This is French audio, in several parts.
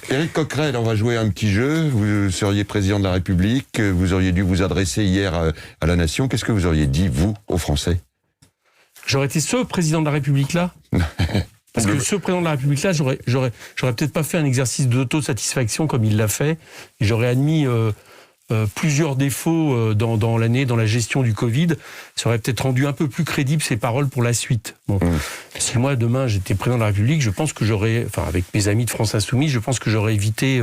Éric Coquerel, on va jouer un petit jeu. Vous seriez président de la République, vous auriez dû vous adresser hier à la nation. Qu'est-ce que vous auriez dit, vous, aux Français? J'aurais été ce président de la République-là. Parce que ce président de la République-là, j'aurais peut-être pas fait un exercice d'autosatisfaction comme il l'a fait. Et j'aurais admis plusieurs défauts dans l'année, dans la gestion du Covid. Ça aurait peut-être rendu un peu plus crédible ses paroles pour la suite. Bon. Si moi, demain, j'étais président de la République, je pense que avec mes amis de France Insoumise, je pense que j'aurais évité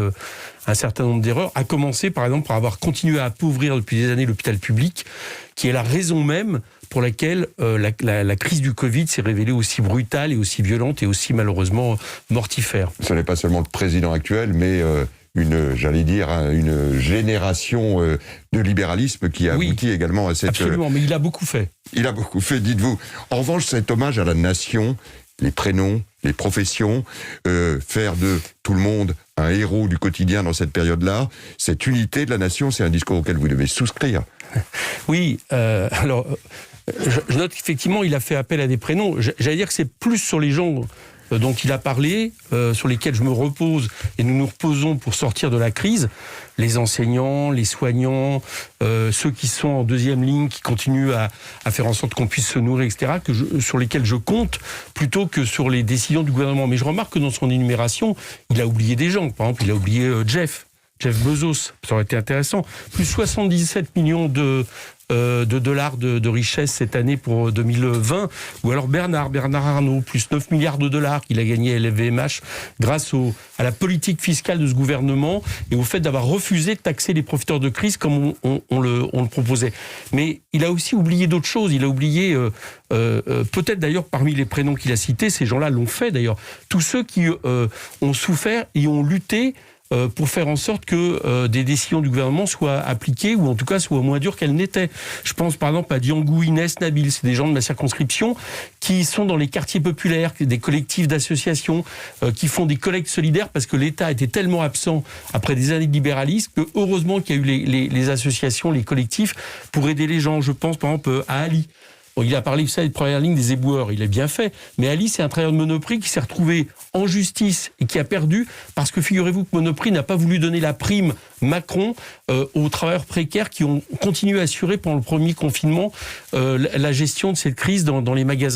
un certain nombre d'erreurs, à commencer, par exemple, par avoir continué à appauvrir depuis des années l'hôpital public, qui est la raison même pour laquelle la crise du Covid s'est révélée aussi brutale et aussi violente et aussi malheureusement mortifère. Ce n'est pas seulement le président actuel, mais une génération de libéralisme qui a abouti également à cette... Absolument, mais il a beaucoup fait. Il a beaucoup fait, dites-vous. En revanche, cet hommage à la nation, les prénoms, les professions, faire de tout le monde un héros du quotidien dans cette période-là, cette unité de la nation, c'est un discours auquel vous devez souscrire. Oui, alors... Je note qu'effectivement, il a fait appel à des prénoms. J'allais dire que c'est plus sur les gens dont il a parlé, sur lesquels je me repose, et nous nous reposons pour sortir de la crise. Les enseignants, les soignants, ceux qui sont en deuxième ligne, qui continuent à faire en sorte qu'on puisse se nourrir, etc., sur lesquels je compte, plutôt que sur les décisions du gouvernement. Mais je remarque que dans son énumération, il a oublié des gens. Par exemple, il a oublié Jeff Bezos, ça aurait été intéressant. Plus 77 millions de dollars de richesse cette année pour 2020, ou alors Bernard Arnault, plus 9 milliards de dollars qu'il a gagné à LVMH grâce à la politique fiscale de ce gouvernement et au fait d'avoir refusé de taxer les profiteurs de crise comme on le proposait. Mais il a aussi oublié d'autres choses. Il a oublié, peut-être d'ailleurs parmi les prénoms qu'il a cités, ces gens-là l'ont fait d'ailleurs, tous ceux qui ont souffert et ont lutté pour faire en sorte que des décisions du gouvernement soient appliquées, ou en tout cas soient moins dures qu'elles n'étaient. Je pense par exemple à Diangou, Inès, Nabil, c'est des gens de ma circonscription qui sont dans les quartiers populaires, des collectifs d'associations, qui font des collectes solidaires parce que l'État était tellement absent après des années de libéralisme que heureusement qu'il y a eu les associations, les collectifs pour aider les gens. Je pense par exemple à Ali. Bon, il a parlé, vous savez, de première ligne des éboueurs, il a bien fait. Mais Ali, c'est un travailleur de Monoprix qui s'est retrouvé en justice et qui a perdu parce que figurez-vous que Monoprix n'a pas voulu donner la prime Macron aux travailleurs précaires qui ont continué à assurer pendant le premier confinement la gestion de cette crise dans les magasins.